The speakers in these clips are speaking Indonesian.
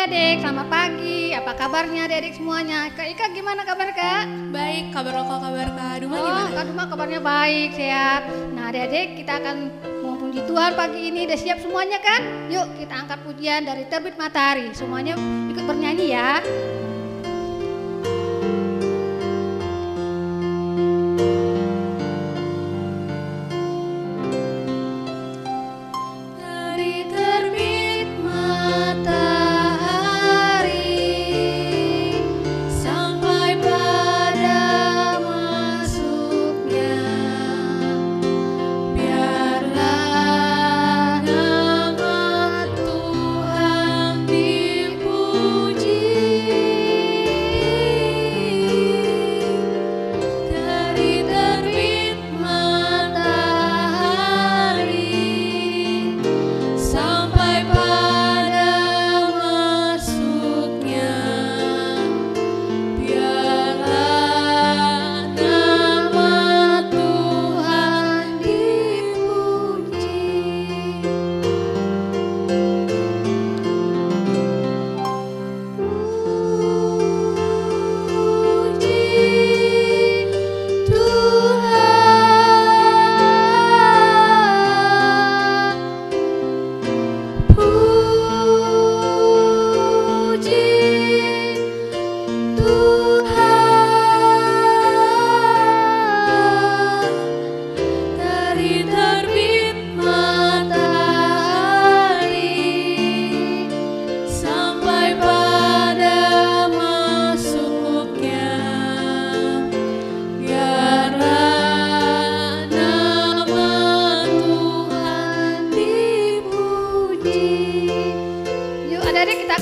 adik-adik, selamat pagi. Apa kabarnya adik-adik semuanya? Kak Ika gimana kabar Kak? Baik, kabar lokal, kabar Kak Duma Oh, gimana? Kak Duma kabarnya baik, sehat. Nah adik-adik kita akan mau puji Tuhan pagi ini. Udah siap semuanya kan? Yuk kita angkat pujian dari terbit matahari. Semuanya ikut bernyanyi ya.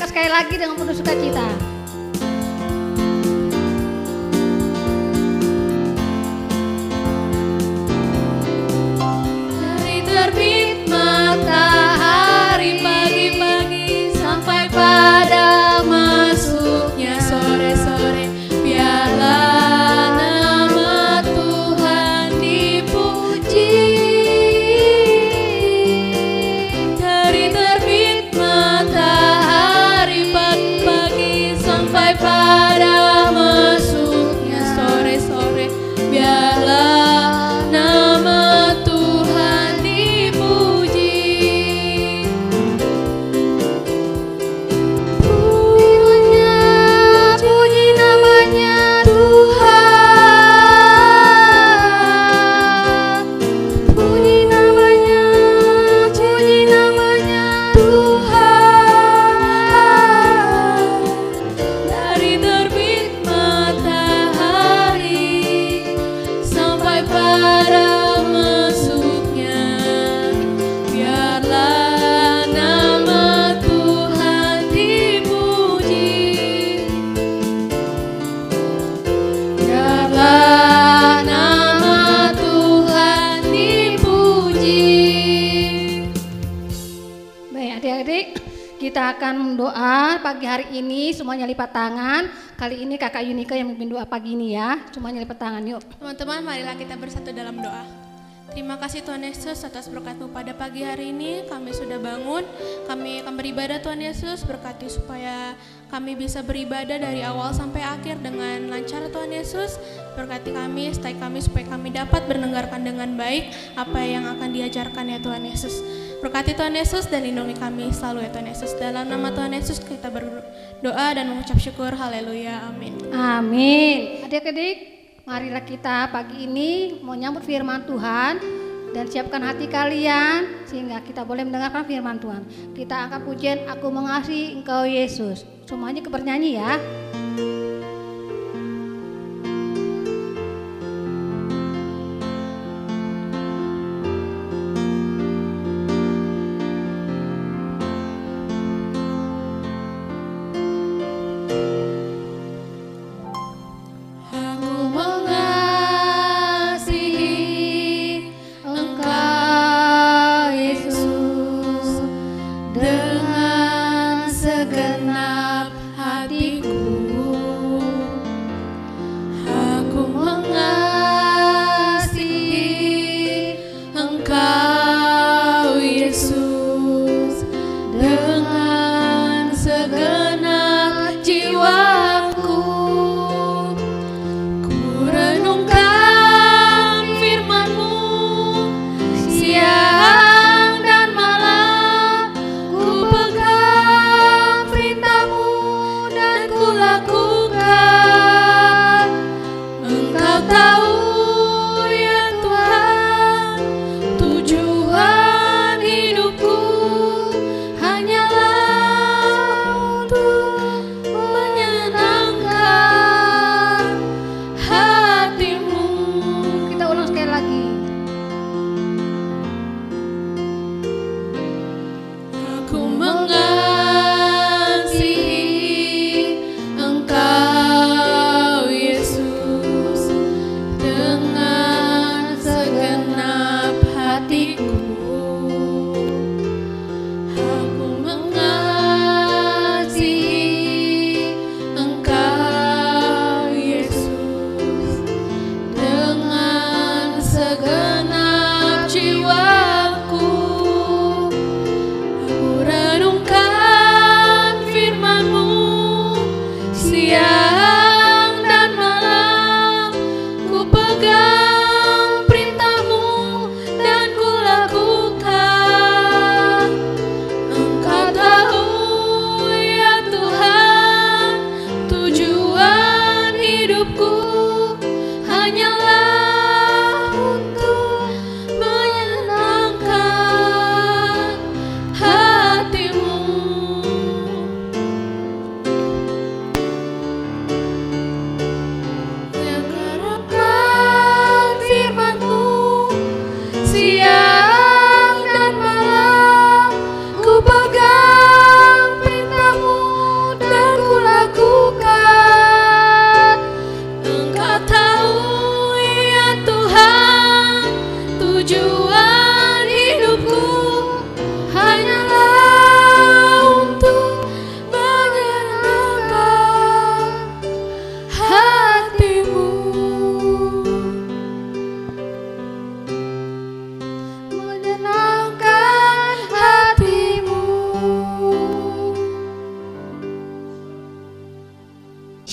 Sekali lagi dengan penuh sukacita. Dari terbit matahari pagi-pagi sampai pada masuknya sore-sore, biarlah nama Tuhan dipuji. Dari terbit matahari pagi sampai pada masuknya sore-sore, biarlah nama Tuhan dipuji. Puji namanya Tuhan. Puji namanya Tuhan. Dari terbit matahari sampai pada masuknya, biarlah nama Tuhan dipuji. Biarlah nama Tuhan dipuji. Baik adik-adik, kita akan doa pagi hari ini, semuanya lipat tangan. Kali ini kakak Yunika yang memimpin doa pagi ini ya. Semuanya lipat tangan yuk. Teman-teman, marilah kita bersatu dalam doa. Terima kasih Tuhan Yesus atas berkat-Mu pada pagi hari ini. Kami sudah bangun, kami akan beribadah Tuhan Yesus. Berkati supaya kami bisa beribadah dari awal sampai akhir dengan lancar Tuhan Yesus. Berkati kami, stay kami supaya kami dapat mendengarkan dengan baik apa yang akan diajarkan ya Tuhan Yesus. Berkati Tuhan Yesus dan lindungi kami selalu ya Tuhan Yesus. Dalam nama Tuhan Yesus kita berdoa dan mengucap syukur. Haleluya, amin. Amin. Adik-adik, marilah kita pagi ini mau nyambut firman Tuhan dan siapkan hati kalian sehingga kita boleh mendengarkan firman Tuhan. Kita angkat pujian Aku Mengasihi Engkau Yesus. Semuanya bernyanyi ya. Aku mengasihi Engkau Yesus dengan segenap hatiku. Aku mengasihi Engkau Yesus dengan segenap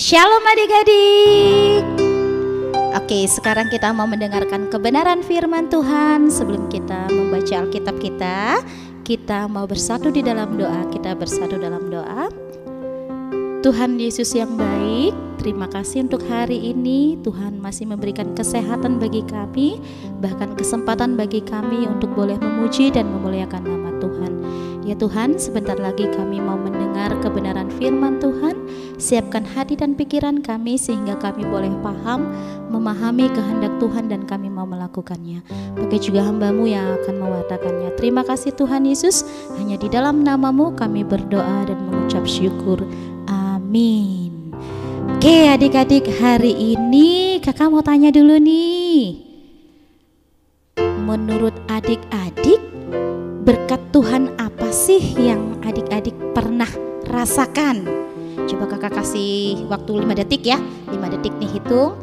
Shalom adik-adik. Oke, sekarang kita mau mendengarkan kebenaran firman Tuhan. Sebelum kita membaca Alkitab kita mau bersatu di dalam doa. Kita bersatu dalam doa. Tuhan Yesus yang baik, terima kasih untuk hari ini. Tuhan masih memberikan kesehatan bagi kami, bahkan kesempatan bagi kami untuk boleh memuji dan memuliakan nama Tuhan. Ya Tuhan, sebentar lagi kami mau mendengar kebenaran firman Tuhan. Siapkan hati dan pikiran kami sehingga kami boleh paham, memahami kehendak Tuhan dan kami mau melakukannya. Pakai juga hamba-Mu yang akan mewartakannya. Terima kasih Tuhan Yesus, hanya di dalam nama-Mu kami berdoa dan mengucap syukur. Amin. Oke adik-adik, hari ini kakak mau tanya dulu nih. Menurut adik-adik, berkat Tuhan apa sih yang adik-adik pernah rasakan? Coba kakak kasih waktu 5 detik ya. 5 detik nih hitung.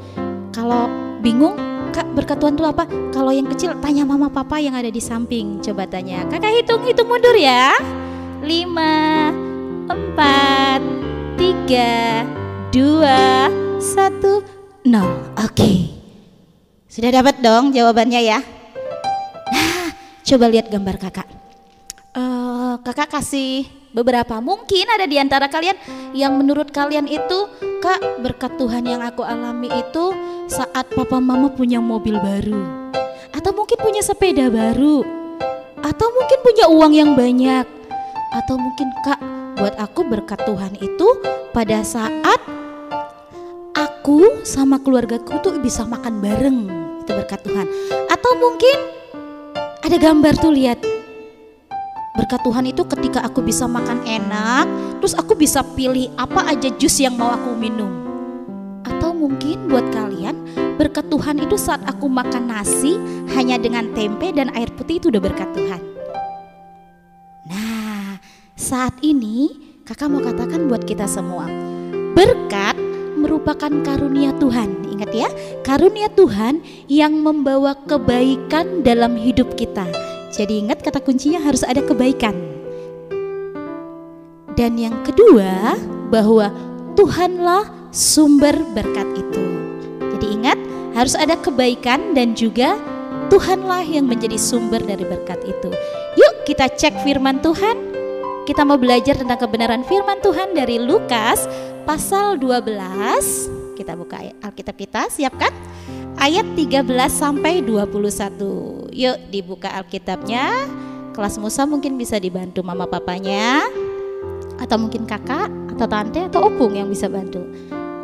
Kalau bingung, Kak, berkat Tuhan itu apa? Kalau yang kecil tanya mama papa yang ada di samping. Coba tanya. Kakak hitung mundur ya. 5, 4, 3, 2, 1, 0. Oke. Sudah dapat dong jawabannya ya? Nah, coba lihat gambar kakak. Kakak kasih beberapa, mungkin ada di antara kalian yang menurut kalian itu, Kak, berkat Tuhan yang aku alami itu saat papa mama punya mobil baru, atau mungkin punya sepeda baru, atau mungkin punya uang yang banyak, atau mungkin Kak, buat aku berkat Tuhan itu pada saat aku sama keluargaku tuh bisa makan bareng, itu berkat Tuhan. Atau mungkin ada gambar tuh, lihat. Berkat Tuhan itu ketika aku bisa makan enak, terus aku bisa pilih apa aja jus yang mau aku minum. Atau mungkin buat kalian, berkat Tuhan itu saat aku makan nasi hanya dengan tempe dan air putih, itu udah berkat Tuhan. Nah, saat ini kakak mau katakan buat kita semua, berkat merupakan karunia Tuhan. Ingat ya, karunia Tuhan yang membawa kebaikan dalam hidup kita. Jadi ingat, kata kuncinya harus ada kebaikan. Dan yang kedua, bahwa Tuhanlah sumber berkat itu. Jadi ingat, harus ada kebaikan dan juga Tuhanlah yang menjadi sumber dari berkat itu. Yuk kita cek firman Tuhan. Kita mau belajar tentang kebenaran firman Tuhan dari Lukas pasal 12. Kita buka Alkitab kita, siapkan? Ayat 13 sampai 21. Yuk dibuka Alkitabnya. Kelas Musa mungkin bisa dibantu mama papanya, atau mungkin kakak atau tante atau opung yang bisa bantu.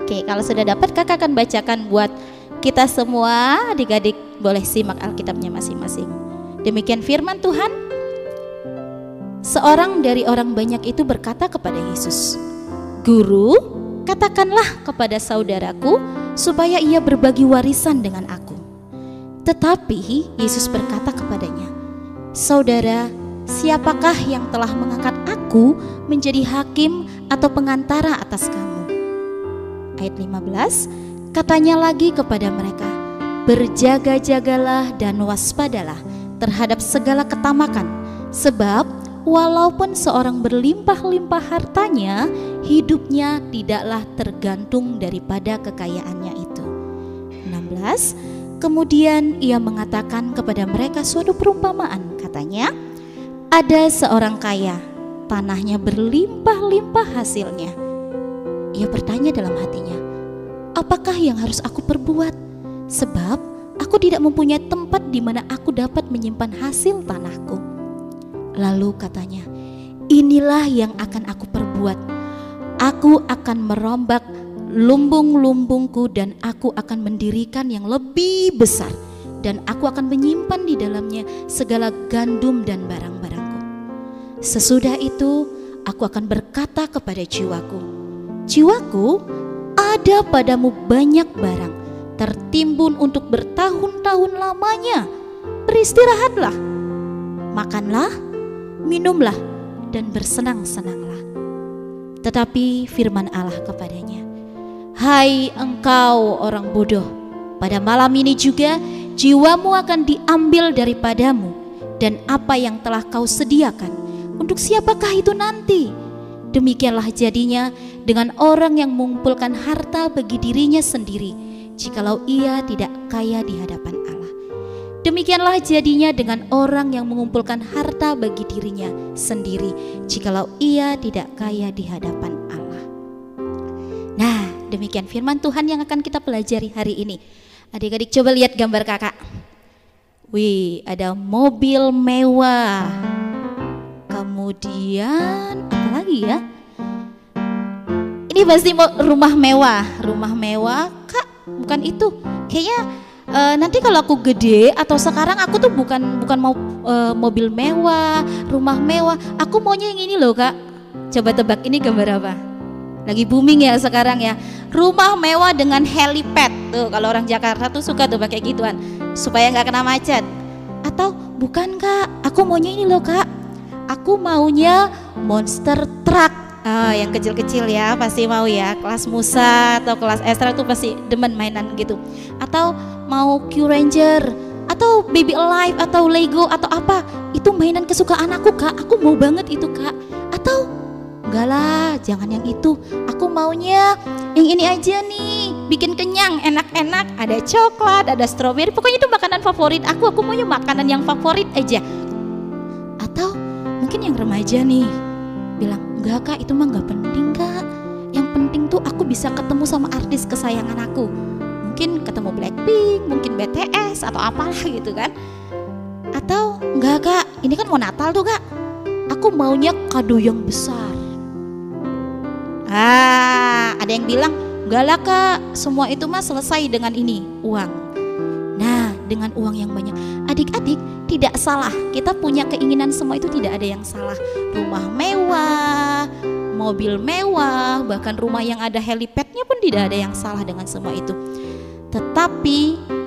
Oke, kalau sudah dapat kakak akan bacakan buat kita semua. Adik-adik boleh simak Alkitabnya masing-masing. Demikian firman Tuhan. Seorang dari orang banyak itu berkata kepada Yesus, "Guru, katakanlah kepada saudaraku supaya ia berbagi warisan dengan aku." Tetapi Yesus berkata kepadanya, "Saudara, siapakah yang telah mengangkat aku menjadi hakim atau pengantara atas kamu?" Ayat 15, katanya lagi kepada mereka, "Berjaga-jagalah dan waspadalah terhadap segala ketamakan, sebab walaupun seorang berlimpah-limpah hartanya, hidupnya tidaklah tergantung daripada kekayaannya itu." 16, kemudian ia mengatakan kepada mereka suatu perumpamaan. Katanya, ada seorang kaya, tanahnya berlimpah-limpah hasilnya. Ia bertanya dalam hatinya, apakah yang harus aku perbuat? Sebab aku tidak mempunyai tempat di mana aku dapat menyimpan hasil tanahku. Lalu katanya, inilah yang akan aku perbuat. Aku akan merombak lumbung-lumbungku dan aku akan mendirikan yang lebih besar. Dan aku akan menyimpan di dalamnya segala gandum dan barang-barangku. Sesudah itu aku akan berkata kepada jiwaku, jiwaku, ada padamu banyak barang, tertimbun untuk bertahun-tahun lamanya. Beristirahatlah, makanlah, minumlah, dan bersenang-senanglah. Tetapi firman Allah kepadanya, hai engkau orang bodoh, pada malam ini juga jiwamu akan diambil daripadamu, dan apa yang telah kau sediakan, untuk siapakah itu nanti? Demikianlah jadinya dengan orang yang mengumpulkan harta bagi dirinya sendiri, jikalau ia tidak kaya di hadapan Allah. Demikianlah jadinya dengan orang yang mengumpulkan harta bagi dirinya sendiri, jikalau ia tidak kaya di hadapan Allah. Nah, demikian firman Tuhan yang akan kita pelajari hari ini. Adik-adik coba lihat gambar kakak. Wih, ada mobil mewah. Kemudian apa lagi ya? Ini pasti rumah mewah. Rumah mewah, Kak, bukan itu. Kayaknya nanti kalau aku gede atau sekarang aku tuh bukan mau mobil mewah, rumah mewah. Aku maunya yang ini loh, Kak. Coba tebak ini gambar apa? Lagi booming ya sekarang ya. Rumah mewah dengan helipad. Tuh kalau orang Jakarta tuh suka tuh pakai gituan supaya nggak kena macet. Atau bukan, Kak, aku maunya ini loh, Kak. Aku maunya monster truck. Yang kecil-kecil ya pasti mau ya. Kelas Musa atau kelas Estra tuh pasti demen mainan gitu. Atau mau Q Ranger atau Baby Alive atau Lego atau apa. Itu mainan kesukaan aku, Kak. Aku mau banget itu, Kak. Atau enggak lah, jangan yang itu. Aku maunya yang ini aja nih, bikin kenyang, enak-enak. Ada coklat, ada stroberi. Pokoknya itu makanan favorit aku. Aku maunya makanan yang favorit aja. Atau mungkin yang remaja nih bilang, enggak, Kak, itu mah enggak penting, Kak. Yang penting tuh aku bisa ketemu sama artis kesayangan aku. Mungkin ketemu Blackpink, mungkin BTS atau apalah gitu kan. Atau enggak, Kak, ini kan mau Natal tuh, Kak. Aku maunya kado yang besar. Ada yang bilang, enggak lah, Kak, semua itu mah selesai dengan ini, uang. Nah, dengan uang yang banyak, adik-adik tidak salah. Kita punya keinginan semua itu tidak ada yang salah. Rumah mewah, mobil mewah, bahkan rumah yang ada helipadnya pun tidak ada yang salah dengan semua itu. Tetapi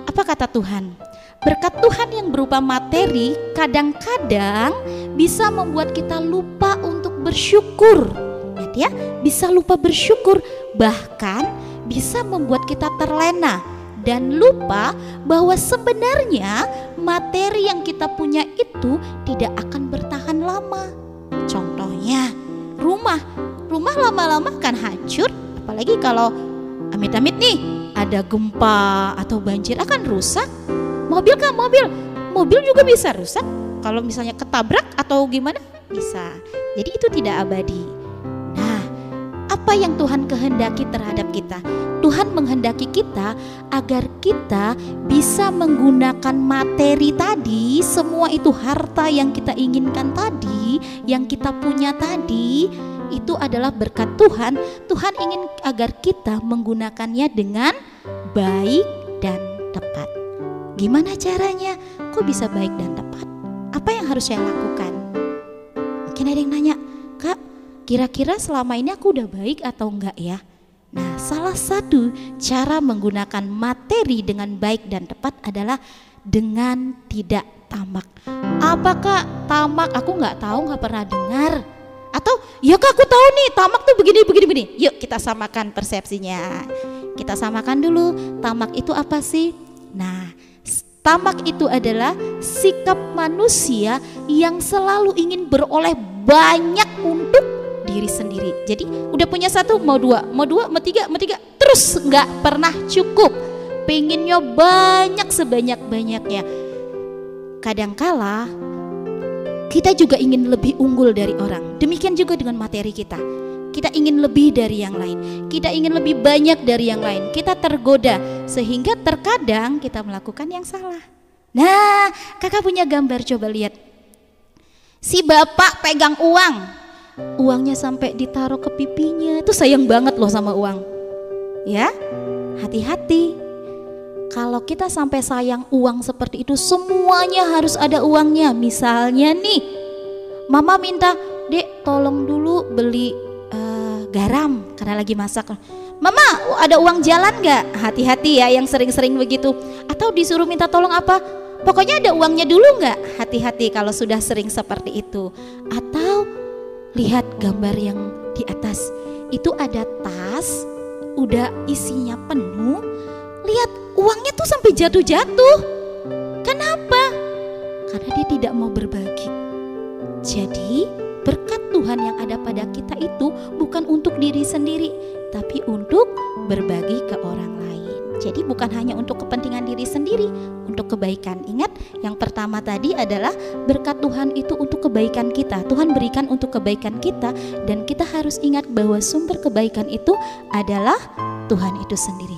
apa kata Tuhan? Berkat Tuhan yang berupa materi kadang-kadang bisa membuat kita lupa untuk bersyukur. Ya, bisa lupa bersyukur, bahkan bisa membuat kita terlena dan lupa bahwa sebenarnya materi yang kita punya itu tidak akan bertahan lama. Contohnya rumah lama-lama kan hancur, apalagi kalau amit-amit nih ada gempa atau banjir akan rusak. Mobil kan mobil juga bisa rusak kalau misalnya ketabrak atau gimana, bisa. Jadi itu tidak abadi. Apa yang Tuhan kehendaki terhadap kita? Tuhan menghendaki kita agar kita bisa menggunakan materi tadi, semua itu harta yang kita inginkan tadi, yang kita punya tadi, itu adalah berkat Tuhan. Tuhan ingin agar kita menggunakannya dengan baik dan tepat. Gimana caranya? Kok bisa baik dan tepat? Apa yang harus saya lakukan? Mungkin ada yang nanya, Kak, kira-kira selama ini aku udah baik atau enggak ya? Nah, salah satu cara menggunakan materi dengan baik dan tepat adalah dengan tidak tamak. Apakah tamak? Aku nggak tahu, nggak pernah dengar. Atau ya Kak, aku tahu nih tamak tuh begini. Yuk kita samakan persepsinya. Kita samakan dulu, tamak itu apa sih? Nah, tamak itu adalah sikap manusia yang selalu ingin beroleh banyak untuk diri sendiri. Jadi udah punya satu mau dua, mau tiga, terus nggak pernah cukup, pengennya banyak sebanyak-banyaknya. Kadangkala kita juga ingin lebih unggul dari orang. Demikian juga dengan materi kita. Kita ingin lebih dari yang lain, kita ingin lebih banyak dari yang lain. Kita tergoda sehingga terkadang kita melakukan yang salah. Nah, kakak punya gambar, coba lihat. Si bapak pegang uangnya sampai ditaruh ke pipinya. Itu sayang banget loh sama uang. Ya, hati-hati. Kalau kita sampai sayang uang seperti itu, semuanya harus ada uangnya. Misalnya nih, mama minta, Dek tolong dulu beli garam karena lagi masak. Mama, ada uang jalan gak? Hati-hati ya yang sering-sering begitu. Atau disuruh minta tolong apa? Pokoknya ada uangnya dulu gak? Hati-hati kalau sudah sering seperti itu. Atau lihat gambar yang di atas, itu ada tas, udah isinya penuh. Lihat uangnya tuh sampai jatuh-jatuh. Kenapa? Karena dia tidak mau berbagi. Jadi berkat Tuhan yang ada pada kita itu bukan untuk diri sendiri, tapi untuk berbagi ke orang lain. Jadi bukan hanya untuk kepentingan diri sendiri, untuk kebaikan. Ingat, yang pertama tadi adalah berkat Tuhan itu untuk kebaikan kita. Tuhan berikan untuk kebaikan kita, dan kita harus ingat bahwa sumber kebaikan itu adalah Tuhan itu sendiri.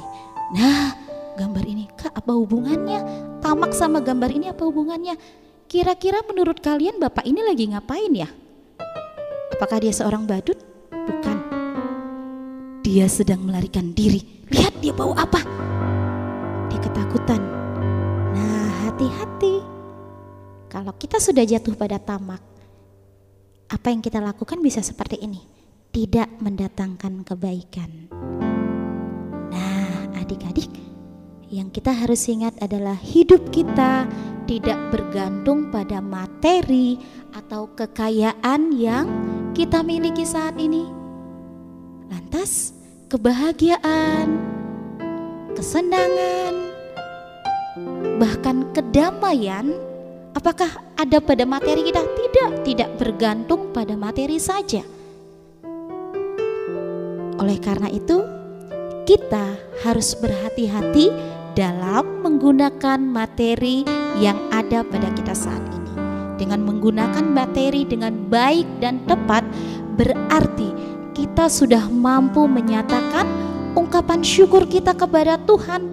Nah, gambar ini, Kak, apa hubungannya? Tamak sama gambar ini apa hubungannya? Kira-kira menurut kalian Bapak ini lagi ngapain ya? Apakah dia seorang badut? Bukan. Dia sedang melarikan diri. Lihat dia bawa apa? Dia ketakutan. Nah, hati-hati. Kalau kita sudah jatuh pada tamak, apa yang kita lakukan bisa seperti ini. Tidak mendatangkan kebaikan. Nah, adik-adik, yang kita harus ingat adalah hidup kita tidak bergantung pada materi atau kekayaan yang kita miliki saat ini. Lantas, kebahagiaan, kesenangan, bahkan kedamaian, apakah ada pada materi kita? Tidak bergantung pada materi saja. Oleh karena itu, kita harus berhati-hati dalam menggunakan materi yang ada pada kita saat ini. Dengan menggunakan materi dengan baik dan tepat, berarti kita sudah mampu menyatakan ungkapan syukur kita kepada Tuhan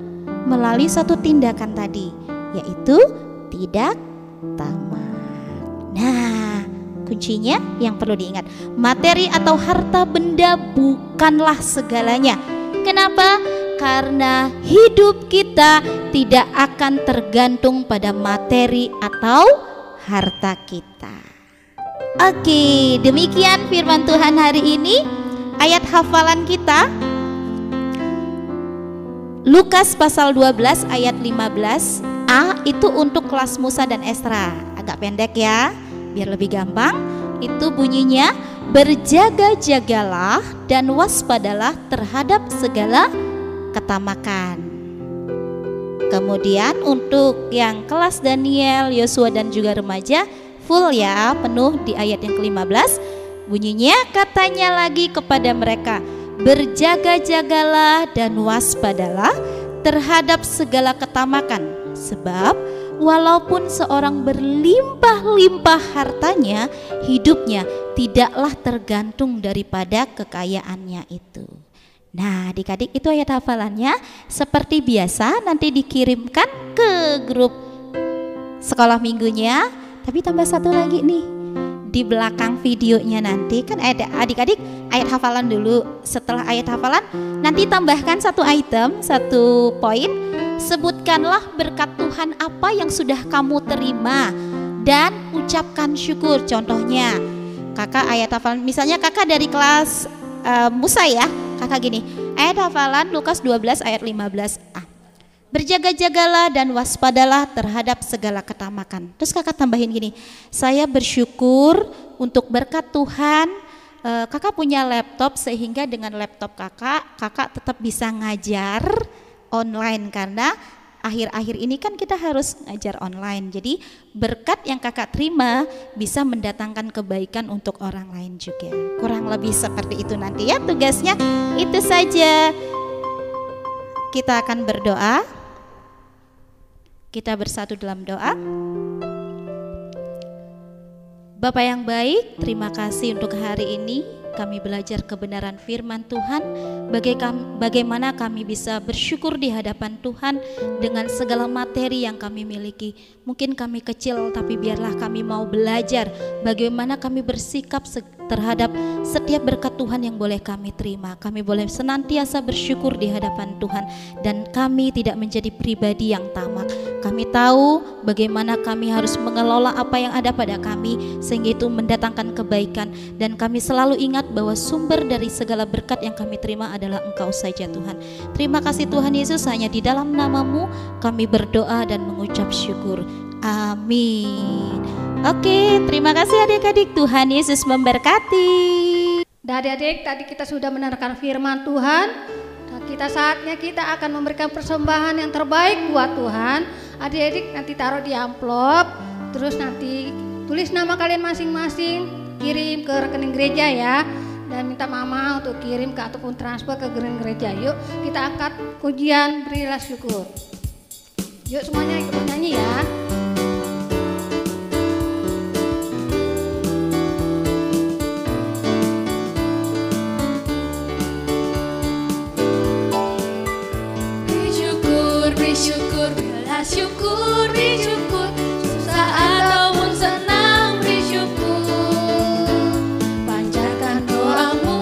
melalui satu tindakan tadi, yaitu tidak tamak. Nah, kuncinya yang perlu diingat, materi atau harta benda bukanlah segalanya. Kenapa? Karena hidup kita tidak akan tergantung pada materi atau harta kita. Oke, demikian firman Tuhan hari ini. Ayat hafalan kita Lukas pasal 12 ayat 15a, itu untuk kelas Musa dan Esra. Agak pendek ya, biar lebih gampang. Itu bunyinya, berjaga-jagalah dan waspadalah terhadap segala ketamakan. Kemudian untuk yang kelas Daniel, Yosua dan juga remaja, full ya, penuh di ayat yang ke-15. Bunyinya, katanya lagi kepada mereka, berjaga-jagalah dan waspadalah terhadap segala ketamakan, sebab walaupun seorang berlimpah-limpah hartanya, hidupnya tidaklah tergantung daripada kekayaannya itu. Nah, adik-adik, itu ayat hafalannya. Seperti biasa nanti dikirimkan ke grup sekolah minggunya. Tapi tambah satu lagi nih, di belakang videonya nanti kan ada adik-adik ayat hafalan dulu. Setelah ayat hafalan nanti tambahkan satu item, satu poin. Sebutkanlah berkat Tuhan apa yang sudah kamu terima dan ucapkan syukur. Contohnya kakak ayat hafalan, misalnya kakak dari kelas Musa ya, kakak gini, ayat hafalan Lukas 12 ayat 15a. Berjaga-jagalah dan waspadalah terhadap segala ketamakan. Terus kakak tambahin gini, saya bersyukur untuk berkat Tuhan, kakak punya laptop sehingga dengan laptop kakak tetap bisa ngajar online, karena akhir-akhir ini kan kita harus ngajar online. Jadi berkat yang kakak terima bisa mendatangkan kebaikan untuk orang lain juga. Kurang lebih seperti itu nanti ya tugasnya. Itu saja. Kita akan berdoa. Kita bersatu dalam doa. Bapa yang baik, terima kasih untuk hari ini kami belajar kebenaran firman Tuhan. Bagaimana kami bisa bersyukur di hadapan Tuhan dengan segala materi yang kami miliki. Mungkin kami kecil, tapi biarlah kami mau belajar bagaimana kami bersikap terhadap setiap berkat Tuhan yang boleh kami terima. Kami boleh senantiasa bersyukur di hadapan Tuhan, dan kami tidak menjadi pribadi yang tamak. Kami tahu bagaimana kami harus mengelola apa yang ada pada kami sehingga itu mendatangkan kebaikan, dan kami selalu ingat bahwa sumber dari segala berkat yang kami terima adalah Engkau saja Tuhan. Terima kasih Tuhan Yesus, hanya di dalam nama-Mu kami berdoa dan mengucap syukur. Amin. Oke, terima kasih adik-adik. Tuhan Yesus memberkati. Dan adik-adik, tadi kita sudah mendengarkan firman Tuhan. Dan saatnya kita akan memberikan persembahan yang terbaik buat Tuhan. Adik-adik nanti taruh di amplop, terus nanti tulis nama kalian masing-masing. kirim ke rekening gereja ya. Dan minta mama untuk kirim ke ataupun transfer ke rekening gereja. Yuk kita angkat pujian berilah syukur. Yuk semuanya ikut nyanyi ya. Bersyukur, berilah syukur, bersyukur, susah ataupun senang bersyukur. Panjatkan doamu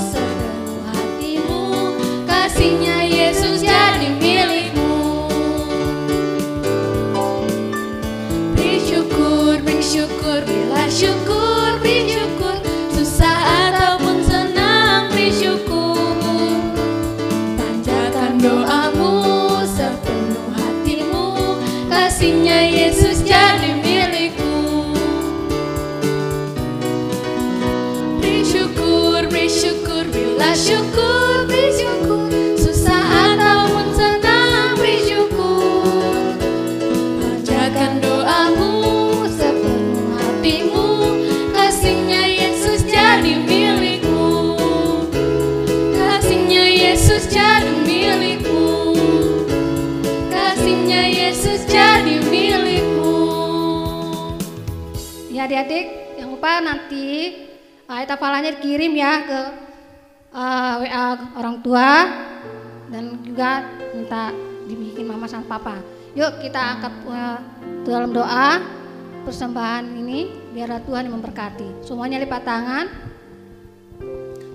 sepenuh hatimu, kasihnya Yesus jadi milikmu. Bersyukur, bersyukur, berilah syukur, bersyukur, susah ataupun senang bersyukur. Panjatkan doamu sepenuh hatimu, kasihnya Yesus jadi milikmu. Bersyukur, bersyukur, berilah syukur, bersyukur, susah ataupun senang bersyukur. Panjatkan doamu sepenuh hatimu, kasihnya Yesus jadi milikmu. Kasihnya Yesus jadi milikmu. Kasihnya Yesus jadi milikmu. Ya adik-adik, jangan lupa nanti ayat hafalnya dikirim ya ke WA orang tua dan juga minta dibikin mama sama papa. Yuk kita angkat dalam doa persembahan ini biar Tuhan yang memberkati. Semuanya lipat tangan.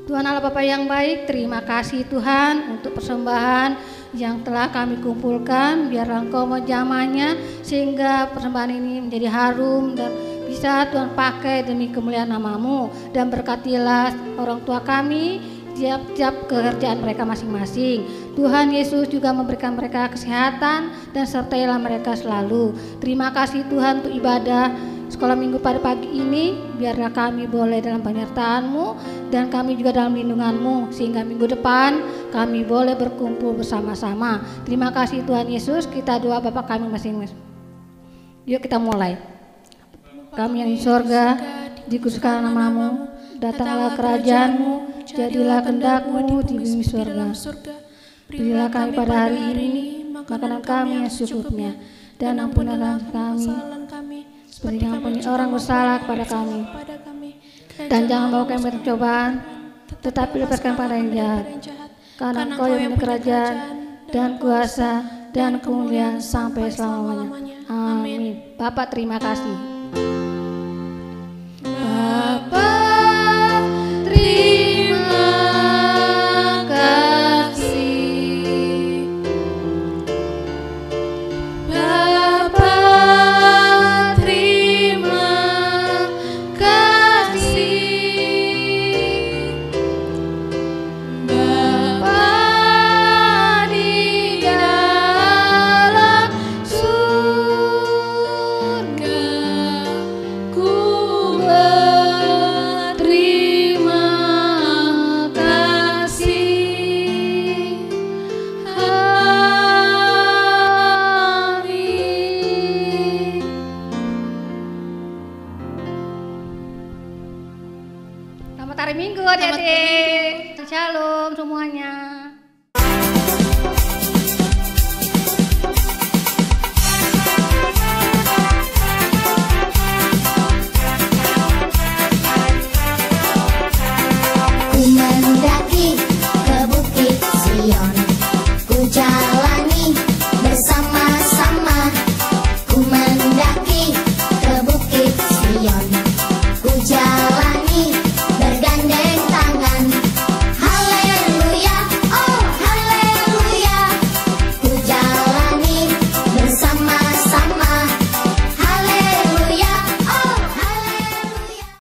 Tuhan Allah Bapa yang baik, terima kasih Tuhan untuk persembahan yang telah kami kumpulkan. Biar Engkau menjamahnya sehingga persembahan ini menjadi harum dan bisa Tuhan pakai demi kemuliaan nama-Mu. Dan berkatilah orang tua kami tiap-tiap pekerjaan mereka masing-masing. Tuhan Yesus juga memberikan mereka kesehatan dan sertailah mereka selalu. Terima kasih Tuhan untuk ibadah sekolah minggu pada pagi ini, biarlah kami boleh dalam penyertaan-Mu dan kami juga dalam lindungan-Mu, sehingga minggu depan kami boleh berkumpul bersama-sama. Terima kasih Tuhan Yesus, kita doa Bapa kami masing-masing. Yuk kita mulai. Kami yang di sorga, dikuduskan nama-Mu, datanglah kerajaan-Mu, jadilah kehendak-Mu di bumi surga. Berilah kami pada hari ini makanan kami yang secukupnya, dan ampunilah kami seperti yang ampuni orang bersalah kepada kami. Dan jangan bawa kami ke pencobaan, tetapi lepaskan pada yang jahat. Karena Engkau yang punya kerajaan dan kuasa dan kemuliaan sampai selama-lamanya. Amin. Bapak terima kasih. Bapak terima kasih. Bapak terima kasih. Bapa di dalam surga, ku berterima kasih. Amin. Selamat hari Minggu adik-adik. Shalom semuanya.